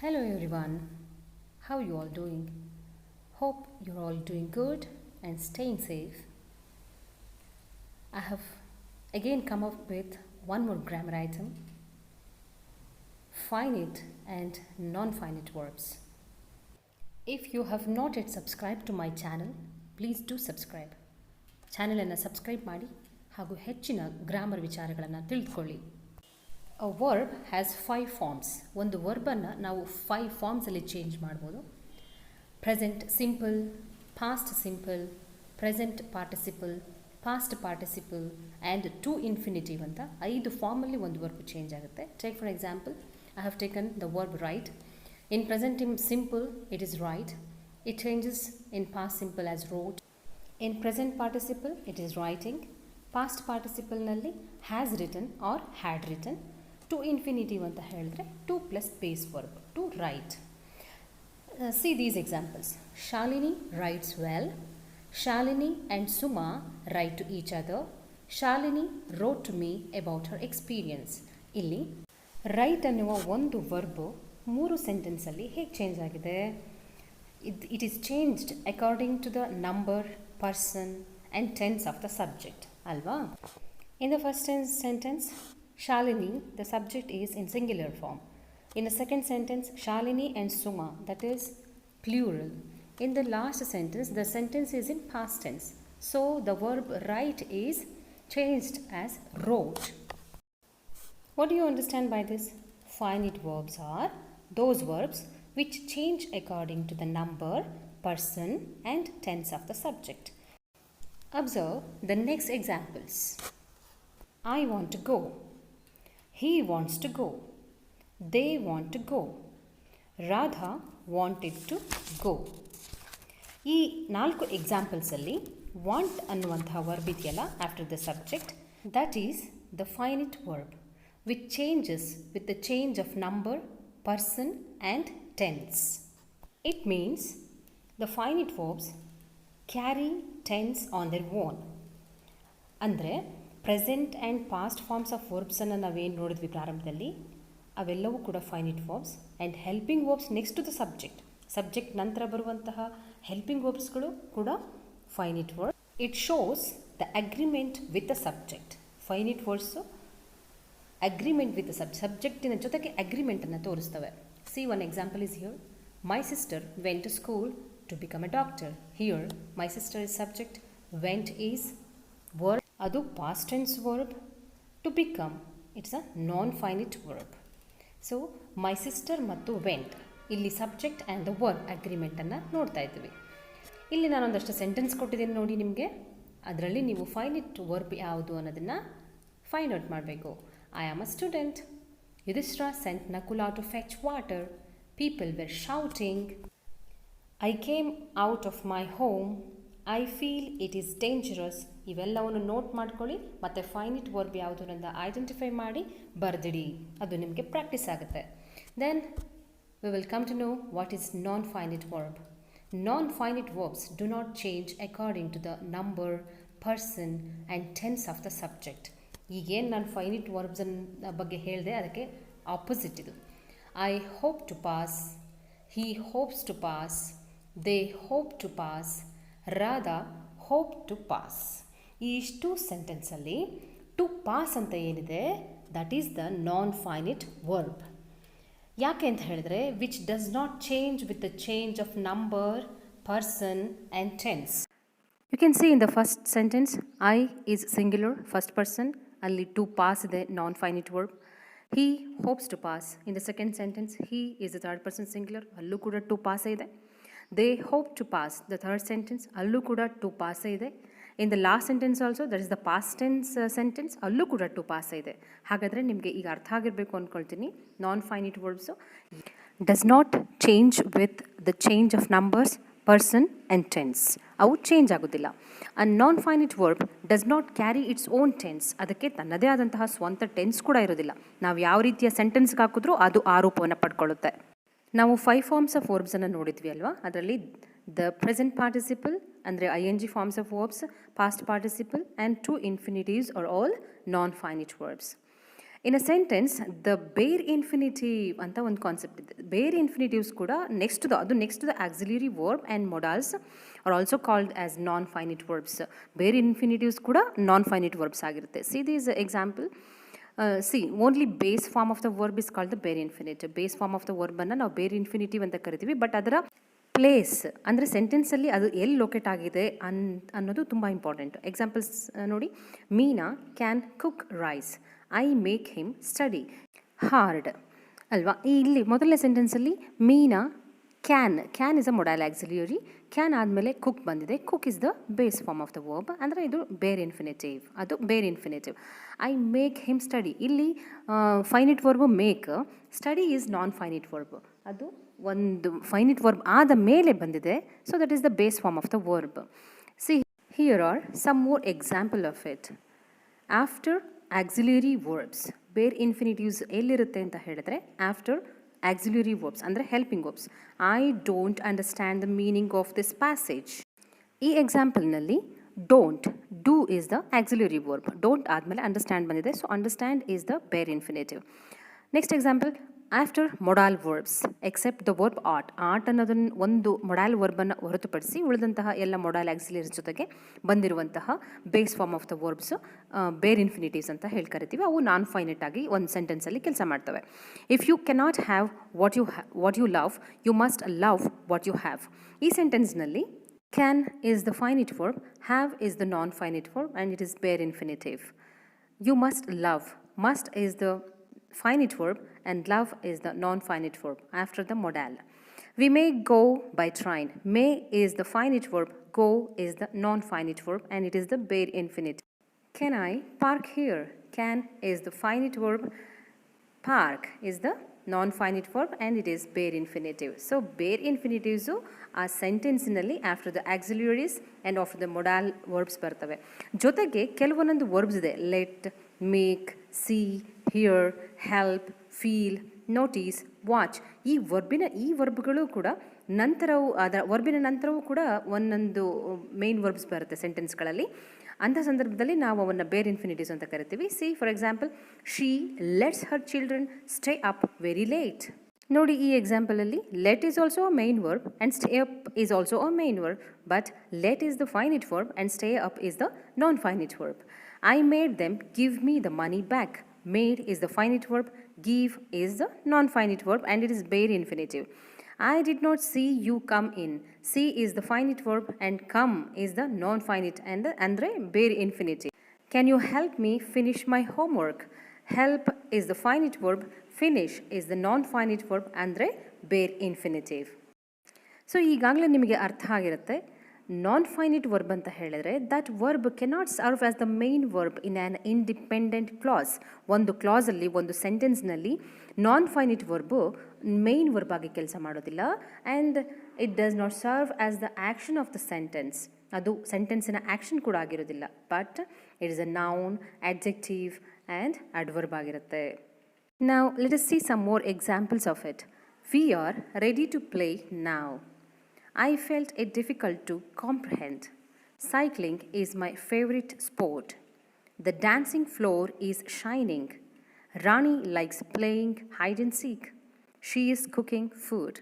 Hello everyone, how you all doing? Hope you're all doing good and staying safe. I have again come up with one more grammar item, finite and non-finite verbs. If you have not yet subscribed to my channel, please do subscribe. ಚಾನಲನ್ನು subscribe ಮಾಡಿ ಹಾಗೂ ಹೆಚ್ಚಿನ grammar ವಿಚಾರಗಳನ್ನು ತಿಳಿದುಕೊಳ್ಳಿ. A verb has 5 forms. ಒಂದು ವರ್ಬನ್ನು ನಾವು 5 ಫಾರ್ಮ್ಸಲ್ಲಿ ಚೇಂಜ್ ಮಾಡ್ಬೋದು. Present simple, past simple, present participle, past participle and to infinitive ಅಂತ 5 ಫಾರ್ಮಲ್ಲಿ ಒಂದು ವರ್ಬ್ ಚೇಂಜ್ ಆಗುತ್ತೆ. Take for example, I have taken the verb write. In present simple it is write. It changes in past simple as wrote. In present participle it is writing. Past participle nalli has written or had written. To infinitive anta helidre to plus base verb to write. See these examples. Shalini writes well. Shalini and Suma write to each other. Shalini wrote to me about her experience. Illi write ಅನ್ನುವ ಒಂದು verb 3 sentence ಅಲ್ಲಿ ಹೇಗೆ change ಆಗಿದೆ? It is changed according to the number, person and tense of the subject. Alva? In the first sentence, Shalini, the subject is in singular form. In the second sentence, Shalini and Suma, that is plural. In the last sentence, the sentence is in past tense. So the verb write is changed as wrote. What do you understand by this? Finite verbs are those verbs which change according to the number, person and tense of the subject. Observe the next examples. I want to go. He wants to go. They want to go. Radha wanted to go. ಈ 4 ಎಕ್ಸಾಂಪಲ್ಸಲ್ಲಿ want ಅನ್ನುವಂತಹ verb ಇದೆಯಲ್ಲ after the subject, that is the finite verb which changes with the change of number, person and tense. It means the finite verbs carry tense on their own. ಅಂದರೆ present and past forms of ವರ್ಬ್ಸನ್ನು ನಾವೇನು ನೋಡಿದ್ವಿ ಪ್ರಾರಂಭದಲ್ಲಿ, ಅವೆಲ್ಲವೂ ಕೂಡ finite verbs and helping verbs next to the subject ನಂತರ ಬರುವಂತಹ helping ವರ್ಬ್ಸ್ಗಳು ಕೂಡ finite verb. It shows the agreement with the subject. Finite words agreement with the ಸಬ್ಜೆಕ್ಟಿನ ಜೊತೆಗೆ ಅಗ್ರಿಮೆಂಟನ್ನು ತೋರಿಸ್ತವೆ. See, one example is here. My sister went to school to become a doctor. Here, my sister is subject. Went is verb. Adu past tense verb. To become, it's a non-finite verb. So, my sister mattu went. Illi subject and the verb agreement anna ನೋಡ್ತಾ ಇದ್ದೀವಿ. ಇಲ್ಲಿ ನಾನು ಒಂದಷ್ಟು sentence ಕೊಟ್ಟಿದ್ದೀನಿ ನೋಡಿ ನಿಮಗೆ. ಅದರಲ್ಲಿ ನೀವು ಫೈನಿಟ್ ವರ್ಬ್ ಯಾವುದು ಅನ್ನೋದನ್ನು ಫೈಂಡ್ ಔಟ್ ಮಾಡಬೇಕು. I am a student. Yudhishthira sent Nakula to fetch water. People were shouting. I came out of my home. I feel it is dangerous. ಇವೆಲ್ಲವನ್ನು ನೋಟ್ ಮಾಡ್ಕೊಳ್ಳಿ ಮತ್ತು ಫೈನಿಟ್ ವರ್ಬ್ ಯಾವುದು ಅಂತ ಐಡೆಂಟಿಫೈ ಮಾಡಿ ಬರೆದಿಡಿ. ಅದು ನಿಮಗೆ ಪ್ರಾಕ್ಟೀಸ್ ಆಗುತ್ತೆ. Then we will come to know what is non finite verb. Non finite verbs do not change according to the number, person and tense of the subject. ಈಗೇನು ನಾನು ಫೈನಿಟ್ ವರ್ಬ್ಸನ್ನ ಬಗ್ಗೆ ಹೇಳಿದೆ ಅದಕ್ಕೆ ಆಪೋಸಿಟ್ ಇದು. I hope to pass, he hopes to pass, they hope to pass, Radha hope to pass. ಈ ಇಷ್ಟು ಸೆಂಟೆನ್ಸಲ್ಲಿ ಟು ಪಾಸ್ ಅಂತ ಏನಿದೆ that is the non finite verb. ಯಾಕೆ ಅಂತ ಹೇಳಿದ್ರೆ which does not change with the change of number, person and tense. You can see in the first sentence I is singular, first person, ಅಲ್ಲಿ to pass ಇದೆ, non finite verb. He hopes to pass. In the second sentence he is the third person singular, ಅಲ್ಲೂ ಕೂಡ to ಪಾಸೇ ಇದೆ. They hope to pass, the third sentence, ಅಲ್ಲೂ ಕೂಡ to ಪಾಸೇ ಇದೆ. In the last sentence also that is the past tense sentence, ಅಲ್ಲೂ ಕೂಡ ಟು ಪಾಸೇ ಇದೆ. ಹಾಗಾದರೆ ನಿಮಗೆ ಈಗ ಅರ್ಥ ಆಗಿರಬೇಕು ಅಂದ್ಕೊಳ್ತೀನಿ. Non finite verbs does not change with the change of numbers, person and tense. ಅವು ಚೇಂಜ್ ಆಗೋದಿಲ್ಲ. A non finite verb does not carry its own tense. ಅದಕ್ಕೆ ತನ್ನದೇ ಆದಂತಹ ಸ್ವಂತ ಟೆನ್ಸ್ ಕೂಡ ಇರೋದಿಲ್ಲ. ನಾವು ಯಾವ ರೀತಿಯ ಸೆಂಟೆನ್ಸ್ಗೆ ಹಾಕಿದ್ರೂ ಅದು ಆ ರೂಪವನ್ನು ಪಡ್ಕೊಳ್ಳುತ್ತೆ. ನಾವು 5 ಫಾರ್ಮ್ಸ್ ಆಫ್ ವರ್ಬ್ಸನ್ನು ನೋಡಿದ್ವಿ ಅಲ್ವಾ. ಅದರಲ್ಲಿ ದ ಪ್ರೆಸೆಂಟ್ ಪಾರ್ಟಿಸಿಪಲ್ ಅಂದರೆ ING forms of verbs, past participle and to infinitives are all non finite verbs. In a sentence the bare infinitive ಅಂತ ಒಂದು ಕಾನ್ಸೆಪ್ಟ್ ಇದೆ. ಬೇರ್ ಇನ್ಫಿನಿಟಿವ್ಸ್ ಕೂಡ next the auxiliary verb and modals are also called as non finite verbs. Bare infinitives ಕೂಡ non finite verbs ಆಗಿರುತ್ತೆ. See this example. Only base form of the verb is called the bare infinitive. Base form of the ವರ್ಬನ್ನು ನಾವು ಬೇರ್ infinitive ಅಂತ ಕರಿತೀವಿ. But ಅದರ place ಅಂದರೆ ಸೆಂಟೆನ್ಸಲ್ಲಿ ಅದು ಎಲ್ಲಿ ಲೊಕೇಟ್ ಆಗಿದೆ ಅನ್ನೋದು ತುಂಬ ಇಂಪಾರ್ಟೆಂಟ್. ಎಕ್ಸಾಂಪಲ್ಸ್ ನೋಡಿ. Meena can cook rice. I make him study hard ಅಲ್ವಾ. ಇಲ್ಲಿ ಮೊದಲನೇ ಸೆಂಟೆನ್ಸಲ್ಲಿ Meena can is a modal auxiliary. Can ಆದಮೇಲೆ ಕುಕ್ ಬಂದಿದೆ. Cook is the base form of the verb, ಅಂದರೆ ಇದು ಬೇರ್ ಇನ್ಫಿನಿಟಿವ್. ಅದು bare infinitive. I make him study, ಇಲ್ಲಿ finite verb make, study is non finite verb. ಅದು ಒಂದು finite verb ಆದ ಮೇಲೆ ಬಂದಿದೆ. So that is the base form of the verb. See here are some more example of it. After auxiliary verbs, bare infinitives ಎಲ್ಲಿರುತ್ತೆ ಅಂತ ಹೇಳಿದ್ರೆ after auxiliary verbs ಅಂದರೆ helping verbs. I don't understand the meaning of this passage. ಈ ಎಕ್ಸಾಂಪಲ್ನಲ್ಲಿ don't, do is the auxiliary verb. Don't ಆದಮೇಲೆ understand ಬಂದಿದೆ. So understand is the bare infinitive. Next example. After modal verbs except the verb ought. Ought ಅನ್ನೋದನ್ನು ಒಂದು modal ವರ್ಬನ್ನು ಹೊರತುಪಡಿಸಿ ಉಳಿದಂತಹ ಎಲ್ಲ modal auxiliaries ಜೊತೆಗೆ ಬಂದಿರುವಂತಹ base form of the verbs bare infinitives ಅಂತ ಹೇಳಿ ಕರಿತೀವಿ. ಅವು ನಾನ್ ಫೈನೈಟ್ ಆಗಿ ಒಂದು ಸೆಂಟೆನ್ಸಲ್ಲಿ ಕೆಲಸ ಮಾಡ್ತವೆ. If you cannot have what you love, you must love what you have. ಈ ಸೆಂಟೆನ್ಸ್ನಲ್ಲಿ can is the finite verb, have is the non finite verb and it is bare infinitive. You must love, must is the finite verb and love is the non-finite verb after the modal. We may go by train. May is the finite verb, go is the non-finite verb and it is the bare infinitive. Can I park here? Can is the finite verb, park is the non-finite verb and it is bare infinitive. So bare infinitives are sentenceನಲ್ಲಿ after the auxiliaries and after the modal verbs ಬರ್ತವೆ. ಜೊತೆಗೆ ಕೆಲವೊಂದೊಂದು verbs ಇದೆ. Let, make, C, here, help, feel, notice, watch. ಈ ವರ್ಬ್ಗಳು ಕೂಡ ನಂತರವೂ ಅದರ ವರ್ಬಿನ ನಂತರವೂ ಕೂಡ ಒಂದೊಂದು ಮೇನ್ ವರ್ಬ್ಸ್ ಬರುತ್ತೆ ಸೆಂಟೆನ್ಸ್ಗಳಲ್ಲಿ. ಅಂಥ ಸಂದರ್ಭದಲ್ಲಿ ನಾವು ಅವನ್ನು ಬೇರ್ ಇನ್ಫಿನಿಟಿವ್ಸ್ ಅಂತ ಕರಿತೀವಿ. See for example, she lets her children stay up very late. ನೋಡಿ, ಈ ಎಕ್ಸಾಂಪಲಲ್ಲಿ let is also a main verb and stay up is also a main verb, but let is the finite verb and stay up is the non finite verb. I made them give me the money back. Made is the finite verb, give is the non-finite verb and it is bare infinitive. I did not see you come in. See is the finite verb and come is the non-finite and andre bare infinitive. Can you help me finish my homework? Help is the finite verb, finish is the non-finite verb andre bare infinitive. So ಈಗಾಗಲೇ ನಿಮಗೆ ಅರ್ಥ ಆಗಿರುತ್ತೆ. ನಾನ್ finite verb ಅಂತ ಹೇಳಿದರೆ that verb cannot serve as the main verb in an independent class. ಒಂದು ಕ್ಲಾಸಲ್ಲಿ, ಒಂದು ಸೆಂಟೆನ್ಸ್ನಲ್ಲಿ ನಾನ್ ಫೈನಿಟ್ verb main verb ಆಗಿ ಕೆಲಸ ಮಾಡೋದಿಲ್ಲ. And it does not serve as the action of the sentence. ಅದು ಸೆಂಟೆನ್ಸಿನ ಆ್ಯಕ್ಷನ್ ಕೂಡ ಆಗಿರೋದಿಲ್ಲ. But it is a noun, adjective and adverb ಆಗಿರುತ್ತೆ. Now let us see some more examples of it. We are ready to play now. I felt it difficult to comprehend. Cycling is my favorite sport. The dancing floor is shining. Rani likes playing hide and seek. She is cooking food.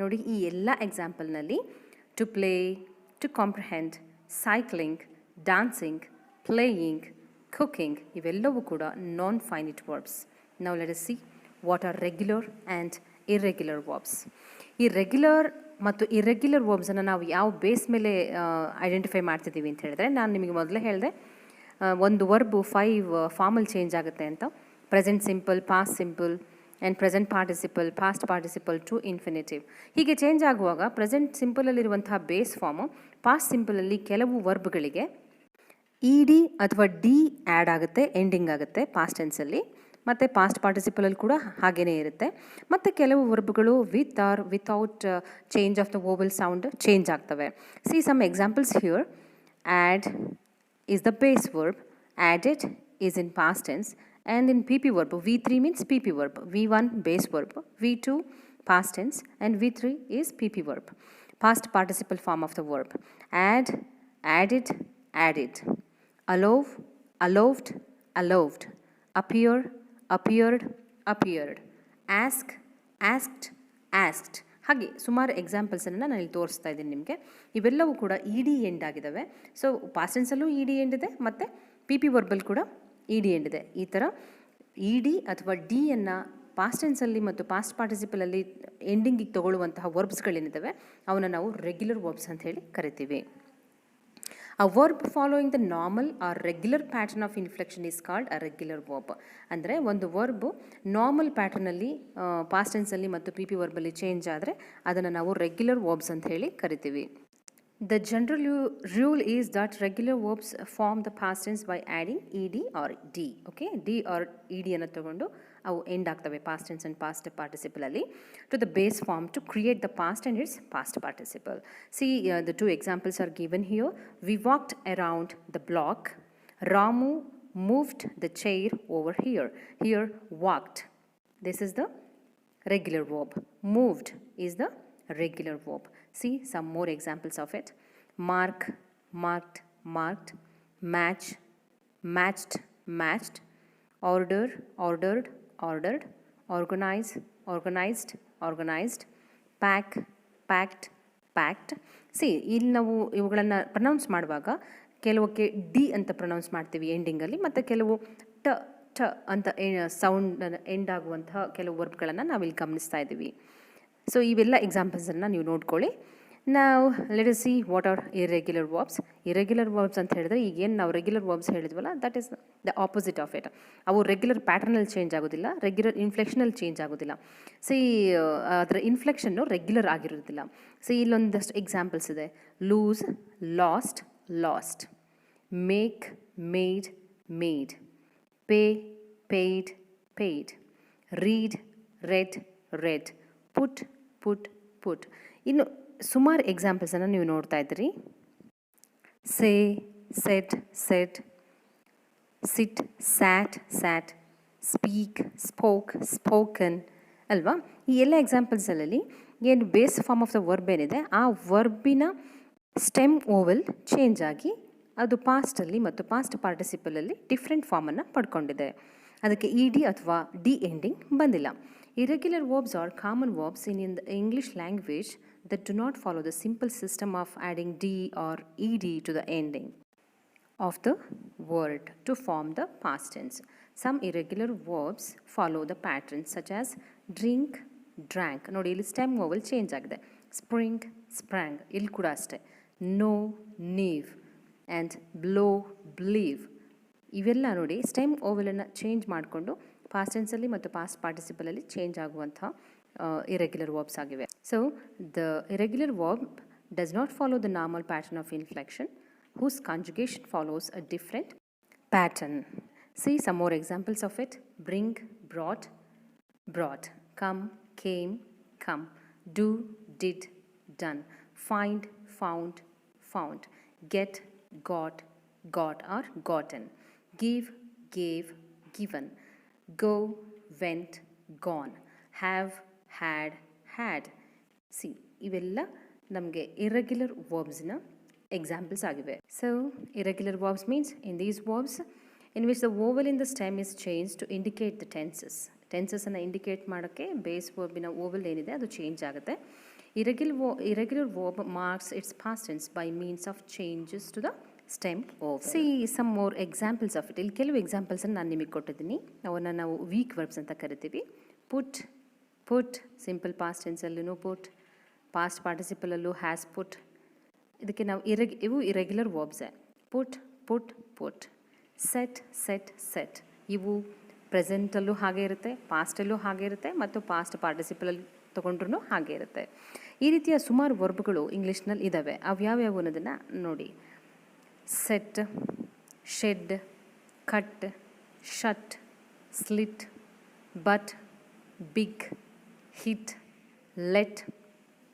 ನೋಡಿ, ಈ ಎಲ್ಲ ಎಕ್ಸಾಂಪಲ್ನಲ್ಲಿ to play, to comprehend, cycling, dancing, playing, cooking ಇವೆಲ್ಲವೂ ಕೂಡ non finite verbs. Now let us see what are regular and irregular verbs. ಈ regular ಮತ್ತು irregular ವರ್ಬ್ಸನ್ನು ನಾವು ಯಾವ ಬೇಸ್ ಮೇಲೆ ಐಡೆಂಟಿಫೈ ಮಾಡ್ತಿದ್ದೀವಿ ಅಂತ ಹೇಳಿದ್ರೆ, ನಾನು ನಿಮಗೆ ಮೊದಲೇ ಹೇಳಿದೆ ಒಂದು ವರ್ಬು 5 ಫಾರ್ಮಲ್ಲಿ ಚೇಂಜ್ ಆಗುತ್ತೆ ಅಂತ. Present simple, past simple and present participle, past participle to infinitive. ಹೀಗೆ ಚೇಂಜ್ ಆಗುವಾಗ ಪ್ರೆಸೆಂಟ್ ಸಿಂಪಲಲ್ಲಿರುವಂತಹ ಬೇಸ್ ಫಾರ್ಮು ಪಾಸ್ಟ್ ಸಿಂಪಲಲ್ಲಿ ಕೆಲವು ವರ್ಬ್ಗಳಿಗೆ ಇ ಡಿ ಅಥವಾ ಡಿ ಆ್ಯಡ್ ಆಗುತ್ತೆ, ಎಂಡಿಂಗ್ ಆಗುತ್ತೆ ಪಾಸ್ಟ್ ಟೆನ್ಸಲ್ಲಿ. ಮತ್ತು ಪಾಸ್ಟ್ ಪಾರ್ಟಿಸಿಪಲಲ್ಲಿ ಕೂಡ ಹಾಗೇ ಇರುತ್ತೆ. ಮತ್ತು ಕೆಲವು ವರ್ಬ್ಗಳು with or without change of the vowel sound change ಆಗ್ತವೆ. See some examples here. Add is the base verb, added is in past tense, and in P P verb V3 means PP verb, V1 base verb, V2 past tense and V3 is PP verb. Past participle form of the verb. Add, added, added. Allow, allowed, allowed. Appear, appeared appeared, ask asked asked. ಹಾಗೆ ಸುಮಾರು ಎಕ್ಸಾಂಪಲ್ಸನ್ನು ನಾನು ಇಲ್ಲಿ ತೋರಿಸ್ತಾ ಇದ್ದೀನಿ ನಿಮಗೆ. ಇವೆಲ್ಲವೂ ಕೂಡ E D end ಆಗಿದ್ದಾವೆ. ಸೊ ಪಾಸ್ಟ್ ಟೆನ್ಸಲ್ಲೂ ಇ ಡಿ ಎಂಡ್ ಇದೆ ಮತ್ತು ಪಿ ಪಿ ವರ್ಬಲ್ ಕೂಡ ಇ ಡಿ ಎಂಡ್ ಇದೆ. ಈ ಥರ ಇ ಡಿ ಅಥವಾ ಡಿಯನ್ನು ಪಾಸ್ಟ್ ಟೆನ್ಸಲ್ಲಿ ಮತ್ತು ಪಾಸ್ಟ್ ಪಾರ್ಟಿಸಿಪಲಲ್ಲಿ ಎಂಡಿಂಗಿಗೆ ತಗೊಳ್ಳುವಂತಹ ವರ್ಬ್ಸ್ಗಳೇನಿದ್ದಾವೆ ಅವನ್ನ ನಾವು ರೆಗ್ಯುಲರ್ ವರ್ಬ್ಸ್ ಅಂತ ಹೇಳಿ ಕರಿತೀವಿ. A verb following the normal or regular pattern of inflection is called a regular verb. ಅಂದರೆ ಒಂದು ವರ್ಬು ನಾರ್ಮಲ್ ಪ್ಯಾಟರ್ನಲ್ಲಿ ಪಾಸ್ಟ್ ಟೆನ್ಸಲ್ಲಿ ಮತ್ತು ಪಿ ಪಿ ವರ್ಬಲ್ಲಿ ಚೇಂಜ್ ಆದರೆ ಅದನ್ನು ನಾವು ರೆಗ್ಯುಲರ್ ವರ್ಬ್ಸ್ ಅಂತ ಹೇಳಿ ಕರಿತೀವಿ. The general rule is that regular verbs form the past tense by adding ed or d. Okay, d or ed ಅನ್ನು ತಗೊಂಡು ಅವು ಎಂಡ್ ಆಗ್ತವೆ ಪಾಸ್ಟ್ ಟೆನ್ಸ್ ಆ್ಯಂಡ್ ಪಾಸ್ಟ್ ಪಾರ್ಟಿಸಿಪಲಲ್ಲಿ to the base form to create the past and its past participle. See the two examples are given here. We walked around the block. Ramu moved the chair over here. Here walked. This is the regular verb. Moved is the regular verb. See some more examples of it. Mark, marked, marked. Match, matched, matched. Order, ordered, ordered. Organize, organized, organized. Pack, packed, packed. See, ಇಲ್ಲಿ ನಾವು ಇವುಗಳನ್ನು pronouns ಮಾಡುವಾಗ ಕೆಲವಕ್ಕೆ D ಅಂತ pronouns ಮಾಡ್ತೀವಿ ಎಂಡಿಂಗಲ್ಲಿ, ಮತ್ತು ಕೆಲವು ಟ ಟ ಅಂತ ಸೌಂಡ್ ಎಂಡ್ ಆಗುವಂತಹ ಕೆಲವು ವರ್ಬ್ಗಳನ್ನು ನಾವಿಲ್ಲಿ ಗಮನಿಸ್ತಾ ಇದ್ದೀವಿ. ಸೊ ಇವೆಲ್ಲ ಎಕ್ಸಾಂಪಲ್ಸನ್ನು ನೀವು ನೋಡ್ಕೊಳ್ಳಿ. ನಾವು let us see what are irregular verbs. Irregular verbs ಅಂತ ಹೇಳಿದ್ರೆ ಈಗೇನು ನಾವು ರೆಗ್ಯುಲರ್ ವರ್ಬ್ಸ್ ಹೇಳಿದ್ವಲ್ಲ, that is the opposite of it. ಅವು ರೆಗ್ಯುಲರ್ ಪ್ಯಾಟರ್ನಲ್ಲಿ ಚೇಂಜ್ ಆಗೋದಿಲ್ಲ, ರೆಗ್ಯುಲರ್ ಇನ್ಫ್ಲೆಕ್ಷನಲ್ಲಿ ಚೇಂಜ್ ಆಗೋದಿಲ್ಲ. ಸೊ ಅದರ ಇನ್ಫ್ಲೆಕ್ಷನ್ನು ರೆಗ್ಯುಲರ್ ಆಗಿರೋದಿಲ್ಲ. ಸೊ ಇಲ್ಲೊಂದಷ್ಟು ಎಕ್ಸಾಂಪಲ್ಸ್ ಇದೆ. Lose, lost, lost. Make, made, made. Pay, paid, paid. Read, read, read. Put, put, put. ಇನ್ನು ಸುಮಾರು ಎಕ್ಸಾಂಪಲ್ಸನ್ನು ನೀವು ನೋಡ್ತಾ ಇದ್ದೀರಿ. Say, set, set. Sit, sat, sat. Speak, spoke, spoken ಅಲ್ವಾ? ಈ ಎಲ್ಲ ಎಕ್ಸಾಂಪಲ್ಸಲ್ಲಿ ಏನು base form of the verb ಏನಿದೆ ಆ ವರ್ಬಿನ ಸ್ಟೆಮ್ ಓವೆಲ್ ಚೇಂಜ್ ಆಗಿ ಅದು ಪಾಸ್ಟಲ್ಲಿ ಮತ್ತು ಪಾಸ್ಟ್ ಪಾರ್ಟಿಸಿಪಲಲ್ಲಿ ಡಿಫ್ರೆಂಟ್ ಫಾರ್ಮನ್ನು ಪಡ್ಕೊಂಡಿದೆ. ಅದಕ್ಕೆ ಇ ಡಿ ಅಥವಾ ಡಿ ಎಂಡಿಂಗ್ ಬಂದಿಲ್ಲ. Irregular verbs are common verbs in the English language that do not follow the simple system of adding d or ed to the ending of the word to form the past tense. Some irregular verbs follow the patterns such as drink, drank. ನೋಡಿ ಇಲ್ಲಿ stem ವೋವೆಲ್ change ಆಗಿದೆ. Spring, ಸ್ಪ್ರಾಂಗ್. ಇಲ್ಲಿ ಕೂಡ ಅಷ್ಟೇ. No, ನೀವ್ and blow, ಬ್ಲೀವ್. ಇವೆಲ್ಲ ನೋಡಿ stem ಓವೆಲನ್ನು change ಮಾಡಿಕೊಂಡು ಪಾಸ್ಟ್ ಟೆನ್ಸಲ್ಲಿ ಮತ್ತು ಪಾಸ್ಟ್ ಪಾರ್ಟಿಸಿಪಲಲ್ಲಿ ಚೇಂಜ್ ಆಗುವಂಥ ಇರೆಗ್ಯುಲರ್ ವರ್ಬ್ಸ್ ಆಗಿವೆ. So the irregular verb does not follow the normal pattern of inflection whose conjugation follows a different pattern. See some more examples of it. Bring, brought, brought. Come, came, come. Do, did, done. Find, found, found. Get, got, got or gotten. Give, gave, given. Go, went, gone. Have, had, had. See, ಇವೆಲ್ಲ ನಮಗೆ irregular ವರ್ಬ್ಸ್ನ examples ಆಗಿವೆ. So irregular verbs means in these verbs in which the vowel in the stem is change to indicate the tenses. ಟೆನ್ಸಸ್ಸನ್ನು indicate ಮಾಡೋಕ್ಕೆ base ವರ್ಬಿನ vowel ಏನಿದೆ ಅದು change ಆಗುತ್ತೆ. Irregular verb marks its past tense by means of changes to the stem over. See some more examples of it. ಇಲ್ಲಿ ಕೆಲವು ಎಕ್ಸಾಂಪಲ್ಸನ್ನು ನಾನು ನಿಮಗೆ ಕೊಟ್ಟಿದ್ದೀನಿ. ಅವನ್ನ ನಾವು ವೀಕ್ ವರ್ಬ್ಸ್ ಅಂತ ಕರಿತೀವಿ. ಪುಟ್, ಪುಟ್ ಸಿಂಪಲ್ ಪಾಸ್ಟ್ ಟೆನ್ಸಲ್ಲೂ ಪುಟ್, ಪಾಸ್ಟ್ ಪಾರ್ಟಿಸಿಪಲಲ್ಲೂ ಹ್ಯಾಸ್ ಪುಟ್. ಇದಕ್ಕೆ ನಾವು ಇವು ಇರೆಗ್ಯುಲರ್ ವರ್ಬ್ಸೇ. Put, put, put. Set, set, set. ಇವು ಪ್ರೆಸೆಂಟಲ್ಲೂ ಹಾಗೆ ಇರುತ್ತೆ, ಪಾಸ್ಟಲ್ಲೂ ಹಾಗೆ ಇರುತ್ತೆ ಮತ್ತು ಪಾಸ್ಟ್ ಪಾರ್ಟಿಸಿಪಲಲ್ಲಿ ತೊಗೊಂಡ್ರೂ ಹಾಗೆ ಇರುತ್ತೆ. ಈ ರೀತಿಯ ಸುಮಾರು ವರ್ಬ್ಗಳು ಇಂಗ್ಲೀಷ್ನಲ್ಲಿ ಇದ್ದಾವೆ. ಅವು ಯಾವ್ಯಾವು ಅನ್ನೋದನ್ನು ನೋಡಿ. Set, shed, cut, shut, slit, but, bid, hit, let,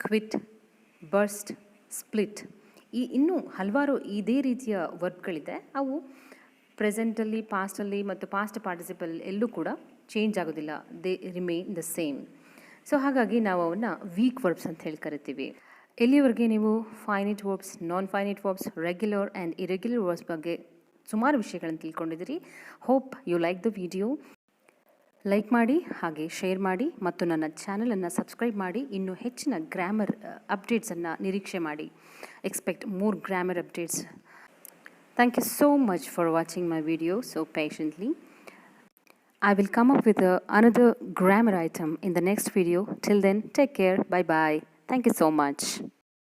quit, burst, split. ಇನ್ನೂ ಹಲವಾರು ಇದೇ ರೀತಿಯ ವರ್ಬ್ಗಳಿದೆ. ಅವು ಪ್ರೆಸೆಂಟಲ್ಲಿ, ಪಾಸ್ಟಲ್ಲಿ ಮತ್ತು ಪಾಸ್ಟ್ ಪಾರ್ಟಿಸಿಪಲ್ ಎಲ್ಲೂ ಕೂಡ ಚೇಂಜ್ ಆಗೋದಿಲ್ಲ. They remain the same. So ಹಾಗಾಗಿ ನಾವು ಅವನ್ನ ವೀಕ್ ವರ್ಬ್ಸ್ ಅಂತ ಹೇಳಿ ಕರಿತೀವಿ. ಎಲ್ಲಿವರೆಗೆ ನೀವು finite verbs, non finite verbs, regular and irregular verbs ಬಗ್ಗೆ ಸುಮಾರು ವಿಷಯಗಳನ್ನು ತಿಳ್ಕೊಂಡಿದ್ದೀರಿ. Hope you like the video. Like ಮಾಡಿ ಹಾಗೆ ಶೇರ್ ಮಾಡಿ ಮತ್ತು ನನ್ನ ಚಾನಲನ್ನು ಸಬ್ಸ್ಕ್ರೈಬ್ ಮಾಡಿ. ಇನ್ನೂ ಹೆಚ್ಚಿನ ಗ್ರಾಮರ್ ಅಪ್ಡೇಟ್ಸನ್ನು ನಿರೀಕ್ಷೆ ಮಾಡಿ. Expect more grammar updates. Thank you so much for watching my video so patiently. I will come up with another grammar item in the next video. Till then, take care. Bye bye. Thank you so much.